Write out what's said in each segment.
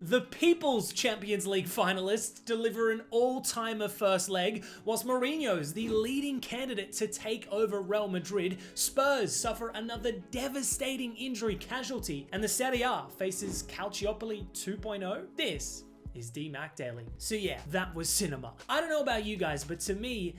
The People's Champions League finalists deliver an all-timer first leg, whilst Mourinho's the leading candidate to take over Real Madrid. Spurs suffer another devastating injury casualty, and the Serie A faces Calciopoli 2.0. This is DMAC Daily. So yeah, that was cinema. I don't know about you guys, but to me,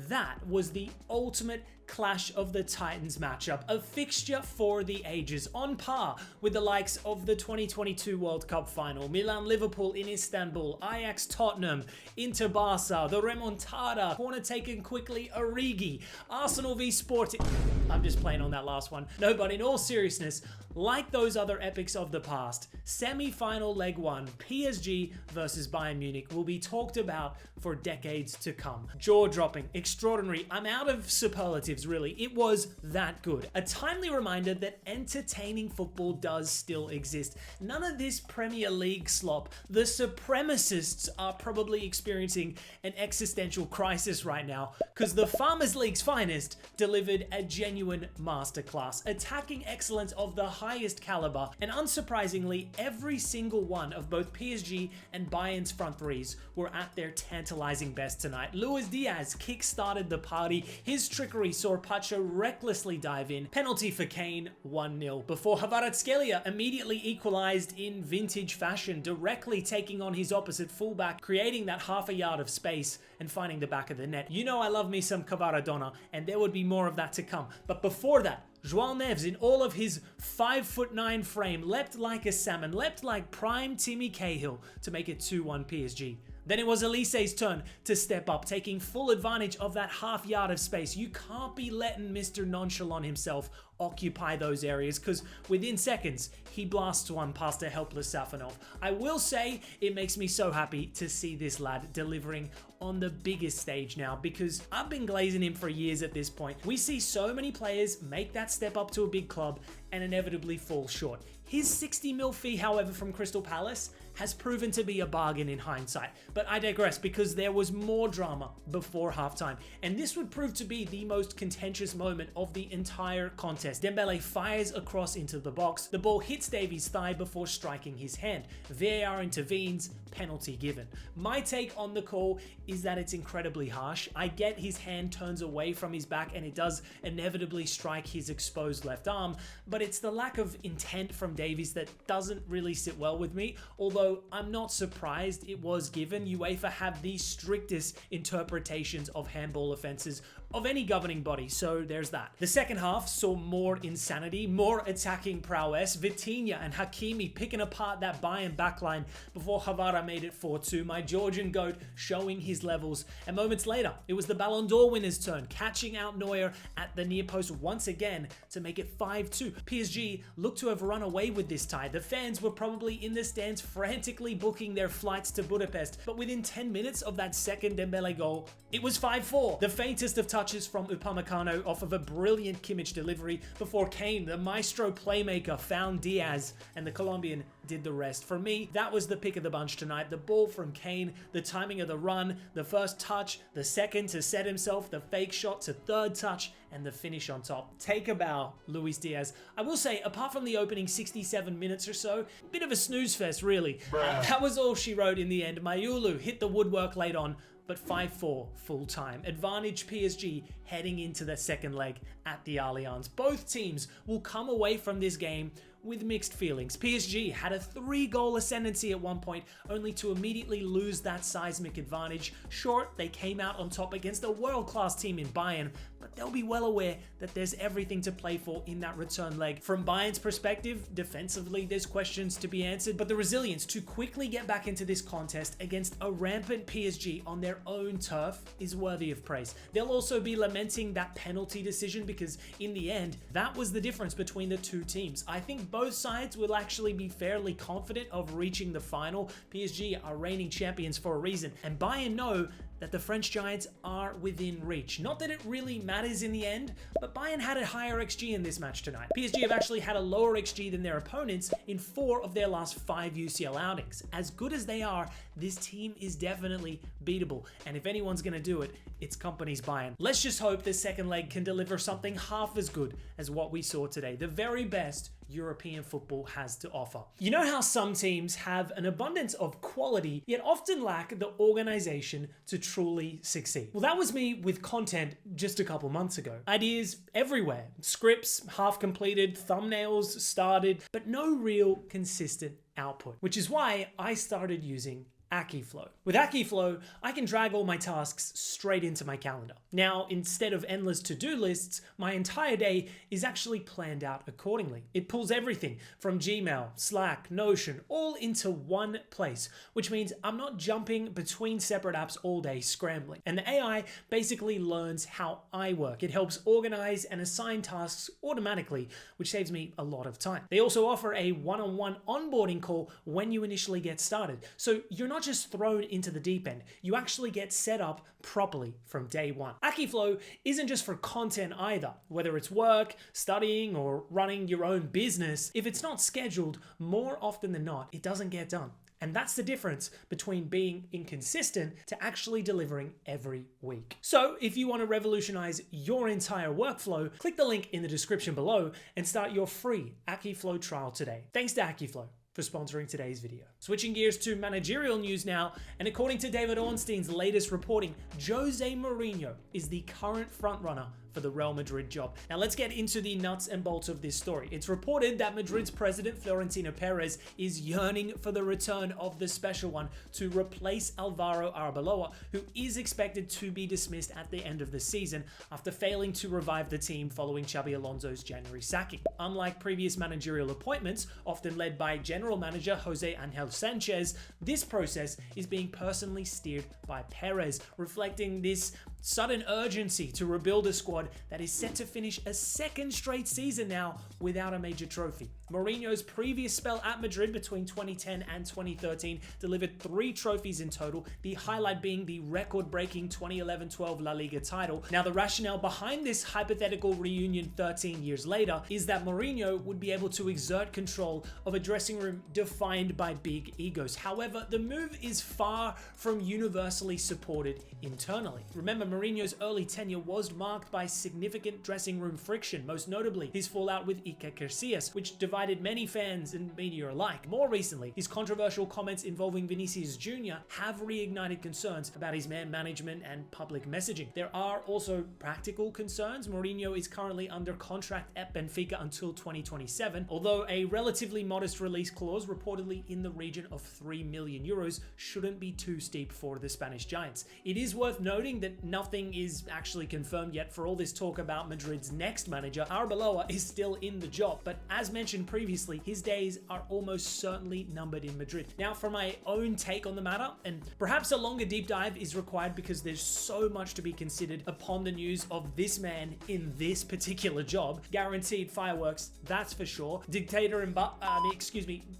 that was the ultimate Clash of the Titans matchup, a fixture for the ages, on par with the likes of the 2022 World Cup final, Milan-Liverpool in Istanbul, Ajax-Tottenham, Inter-Barca, the remontada, corner taken quickly, Origi, Arsenal v Sporting. I'm just playing on that last one. No, but in all seriousness, like those other epics of the past, semi-final leg 1, PSG versus Bayern Munich, will be talked about for decades to come. Jaw-dropping, extraordinary. I'm out of superlatives, really. It was that good. A timely reminder that entertaining football does still exist. None of this Premier League slop. The supremacists are probably experiencing an existential crisis right now, because the Farmers League's finest delivered a genuine masterclass, attacking excellence of the highest caliber, and unsurprisingly, every single one of both PSG and Bayern's front threes were at their tantalizing best tonight. Luis Diaz kick-started the party. His trickery saw Pacho recklessly dive in. Penalty for Kane, 1-0, before Kvaratskhelia immediately equalized in vintage fashion, directly taking on his opposite fullback, creating that half a yard of space and finding the back of the net. You know I love me some Kvaradona, and there would be more of that to come. But before that, João Neves, in all of his 5'9" frame, leapt like a salmon, leapt like prime Timmy Cahill to make it 2-1 PSG. Then it was Elise's turn to step up, taking full advantage of that half yard of space. You can't be letting Mr. Nonchalant himself occupy those areas, because within seconds, he blasts one past a helpless Safanov. I will say, it makes me so happy to see this lad delivering on the biggest stage now, because I've been glazing him for years at this point. We see so many players make that step up to a big club and inevitably fall short. His 60 mil fee, however, from Crystal Palace has proven to be a bargain in hindsight. But I digress, because there was more drama before halftime, and this would prove to be the most contentious moment of the entire contest. Dembele fires across into the box. The ball hits Davies' thigh before striking his hand. VAR intervenes, penalty given. My take on the call is that it's incredibly harsh. I get his hand turns away from his back and it does inevitably strike his exposed left arm, but it's the lack of intent from Davies that doesn't really sit well with me, although I'm not surprised it was given. UEFA have the strictest interpretations of handball offences of any governing body, so there's that. The second half saw more insanity, more attacking prowess. Vitinha and Hakimi picking apart that Bayern backline before Kvara made it 4-2. My Georgian goat showing his levels, and moments later, it was the Ballon d'Or winner's turn, catching out Neuer at the near post once again to make it 5-2. PSG looked to have run away with this tie. The fans were probably in the stands frantically booking their flights to Budapest, but within 10 minutes of that second Dembele goal, it was 5-4. The faintest of touches from Upamecano off of a brilliant Kimmich delivery before Kane, the maestro playmaker, found Diaz, and the Colombian did the rest. For me, that was the pick of the bunch tonight. The ball from Kane, the timing of the run, the first touch, the second to set himself, the fake shot to third touch, and the finish on top. Take a bow, Luis Diaz. I will say, apart from the opening 67 minutes or so, a bit of a snooze fest, really. That was all she wrote in the end. Mayulu hit the woodwork late on, but 5-4 full time. Advantage PSG heading into the second leg at the Allianz. Both teams will come away from this game with mixed feelings. PSG had a 3-goal ascendancy at one point, only to immediately lose that seismic advantage. Short, they came out on top against a world-class team in Bayern, but they'll be well aware that there's everything to play for in that return leg. From Bayern's perspective, defensively, there's questions to be answered, but the resilience to quickly get back into this contest against a rampant PSG on their own turf is worthy of praise. They'll also be lamenting that penalty decision, because in the end, that was the difference between the two teams. I think both sides will actually be fairly confident of reaching the final. PSG are reigning champions for a reason, and Bayern know that the French Giants are within reach. Not that it really matters in the end, but Bayern had a higher XG in this match tonight. PSG have actually had a lower XG than their opponents in 4 of their last 5 UCL outings. As good as they are, this team is definitely beatable, and if anyone's gonna do it, it's Company's Bayern. Let's just hope this second leg can deliver something half as good as what we saw today. The very best European football has to offer. You know how some teams have an abundance of quality, yet often lack the organization to truly succeed? Well, that was me with content just a couple months ago. Ideas everywhere, scripts half completed, thumbnails started, but no real consistent output, which is why I started using Akiflow. With Akiflow, I can drag all my tasks straight into my calendar. Now, instead of endless to-do lists, my entire day is actually planned out accordingly. It pulls everything from Gmail, Slack, Notion, all into one place, which means I'm not jumping between separate apps all day scrambling. And the AI basically learns how I work. It helps organize and assign tasks automatically, which saves me a lot of time. They also offer a one-on-one onboarding call when you initially get started. So you're not just thrown into the deep end, you actually get set up properly from day one. Akiflow isn't just for content either. Whether it's work, studying, or running your own business, if it's not scheduled, more often than not, it doesn't get done. And that's the difference between being inconsistent to actually delivering every week. So if you want to revolutionize your entire workflow, click the link in the description below and start your free Akiflow trial today. Thanks to Akiflow for sponsoring today's video. Switching gears to managerial news now, and according to David Ornstein's latest reporting, Jose Mourinho is the current frontrunner for the Real Madrid job. Now let's get into the nuts and bolts of this story. It's reported that Madrid's president Florentino Perez is yearning for the return of the special one to replace Alvaro Arbeloa, who is expected to be dismissed at the end of the season after failing to revive the team following Xabi Alonso's January sacking. Unlike previous managerial appointments, often led by general manager Jose Angel Sanchez, this process is being personally steered by Perez, reflecting this sudden urgency to rebuild a squad that is set to finish a second straight season now without a major trophy. Mourinho's previous spell at Madrid between 2010 and 2013 delivered 3 trophies in total, the highlight being the record-breaking 2011-12 La Liga title. Now, the rationale behind this hypothetical reunion 13 years later is that Mourinho would be able to exert control of a dressing room defined by big egos. However, the move is far from universally supported internally. Remember, Mourinho's early tenure was marked by significant dressing room friction, most notably his fallout with Iker Casillas, which divided many fans and media alike. More recently, his controversial comments involving Vinicius Jr. have reignited concerns about his man management and public messaging. There are also practical concerns. Mourinho is currently under contract at Benfica until 2027, although a relatively modest release clause, reportedly in the region of 3 million euros, shouldn't be too steep for the Spanish Giants. It is worth noting that nothing is actually confirmed yet for all this talk about Madrid's next manager. Arbeloa is still in the job, but as mentioned previously, his days are almost certainly numbered in Madrid. Now, for my own take on the matter, and perhaps a longer deep dive is required because there's so much to be considered upon the news of this man in this particular job. Guaranteed fireworks, that's for sure.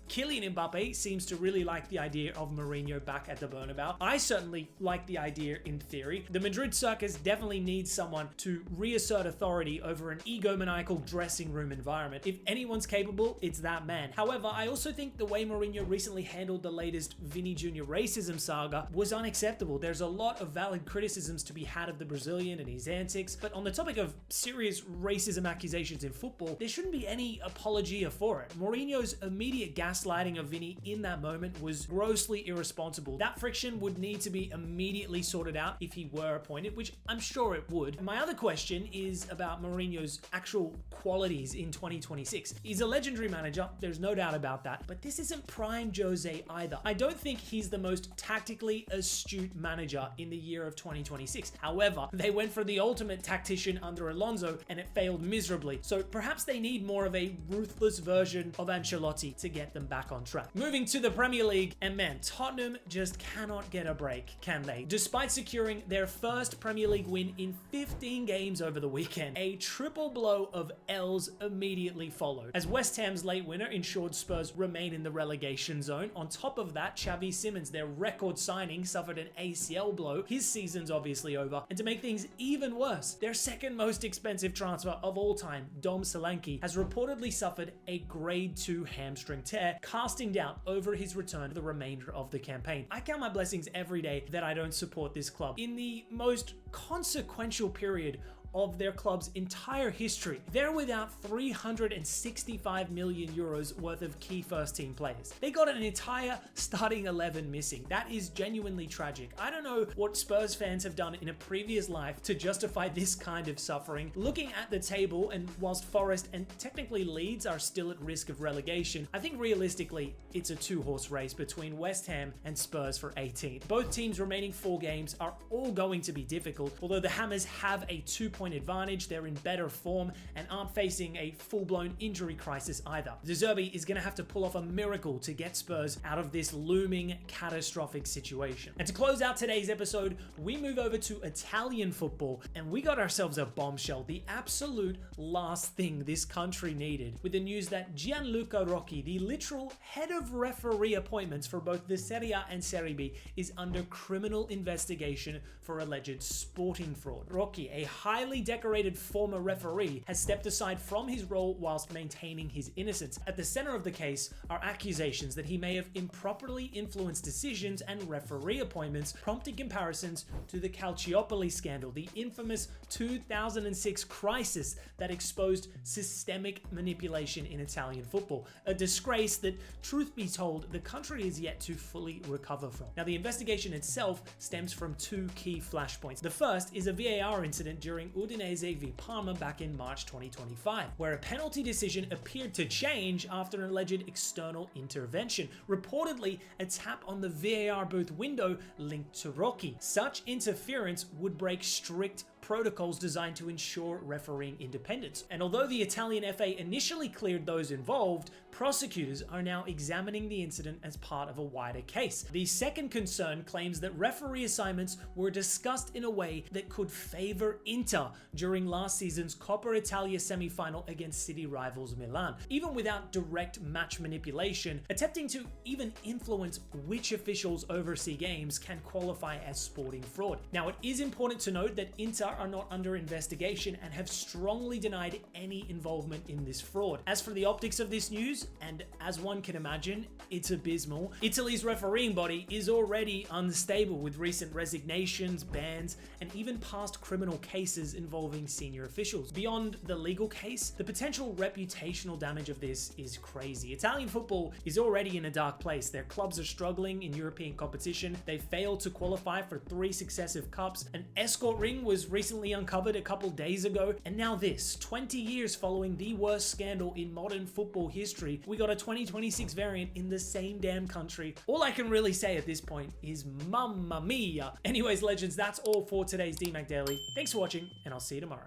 Kylian Mbappe seems to really like the idea of Mourinho back at the Bernabeu. I certainly like the idea in theory. The Madrid circus definitely needs someone to reassert authority over an egomaniacal dressing room environment. If anyone's capable, it's that man. However, I also think the way Mourinho recently handled the latest Vini Jr. racism saga was unacceptable. There's a lot of valid criticisms to be had of the Brazilian and his antics, but on the topic of serious racism accusations in football, there shouldn't be any apologia for it. Mourinho's immediate gaslighting of Vini in that moment was grossly irresponsible. That friction would need to be immediately sorted out if he were appointed, which I'm sure it would. My other question is about Mourinho's actual qualities in 2026. He's a legendary manager, there's no doubt about that, but this isn't prime Jose either. I don't think he's the most tactically astute manager in the year of 2026. However, they went for the ultimate tactician under Alonso and it failed miserably. So perhaps they need more of a ruthless version of Ancelotti to get them back on track. Moving to the Premier League, and man, Tottenham just cannot get a break, can they? Despite securing their first first Premier League win in 15 games over the weekend. A triple blow of L's immediately followed, as West Ham's late winner ensured Spurs remain in the relegation zone. On top of that, Xavi Simons, their record signing, suffered an ACL blow. His season's obviously over. And to make things even worse, their second most expensive transfer of all time, Dom Solanke, has reportedly suffered a grade 2 hamstring tear, casting doubt over his return for the remainder of the campaign. I count my blessings every day that I don't support this club. In the most consequential period of their club's entire history, they're without 365 million euros worth of key first team players. They got an entire starting 11 missing. That is genuinely tragic. I don't know what Spurs fans have done in a previous life to justify this kind of suffering. Looking at the table, and whilst Forest and technically Leeds are still at risk of relegation, I think realistically it's a two-horse race between West Ham and Spurs for 18th. Both teams' remaining 4 games are all going to be difficult, although the Hammers have a 2-point advantage. They're in better form and aren't facing a full-blown injury crisis either. De Zerbi is going to have to pull off a miracle to get Spurs out of this looming catastrophic situation. And to close out today's episode, we move over to Italian football, and we got ourselves a bombshell, the absolute last thing this country needed, with the news that Gianluca Rocchi, the literal head of referee appointments for both the Serie A and Serie B, is under criminal investigation for alleged sporting fraud. Rocchi, a highly decorated former referee, has stepped aside from his role whilst maintaining his innocence. At the center of the case are accusations that he may have improperly influenced decisions and referee appointments, prompting comparisons to the Calciopoli scandal, the infamous 2006 crisis that exposed systemic manipulation in Italian football, a disgrace that, truth be told, the country is yet to fully recover from. Now, the investigation itself stems from 2 key flashpoints. The first is a VAR incident during Udinese v Parma back in March 2025, where a penalty decision appeared to change after an alleged external intervention, reportedly a tap on the VAR booth window linked to Rocchi. Such interference would break strict protocols designed to ensure refereeing independence. And although the Italian FA initially cleared those involved, prosecutors are now examining the incident as part of a wider case. The second concern claims that referee assignments were discussed in a way that could favor Inter during last season's Coppa Italia semi-final against city rivals Milan. Even without direct match manipulation, attempting to even influence which officials oversee games can qualify as sporting fraud. Now, it is important to note that Inter are not under investigation and have strongly denied any involvement in this fraud. As for the optics of this news, and as one can imagine, it's abysmal. Italy's refereeing body is already unstable, with recent resignations, bans, and even past criminal cases involving senior officials. Beyond the legal case, the potential reputational damage of this is crazy. Italian football is already in a dark place. Their clubs are struggling in European competition. They failed to qualify for 3 successive cups. An escort ring was recently uncovered a couple days ago, and now this, 20 years following the worst scandal in modern football history, we got a 2026 variant in the same damn country. All I can really say at this point is mamma mia. Anyways, legends, that's all for today's DMAC Daily. Thanks for watching, and I'll see you tomorrow.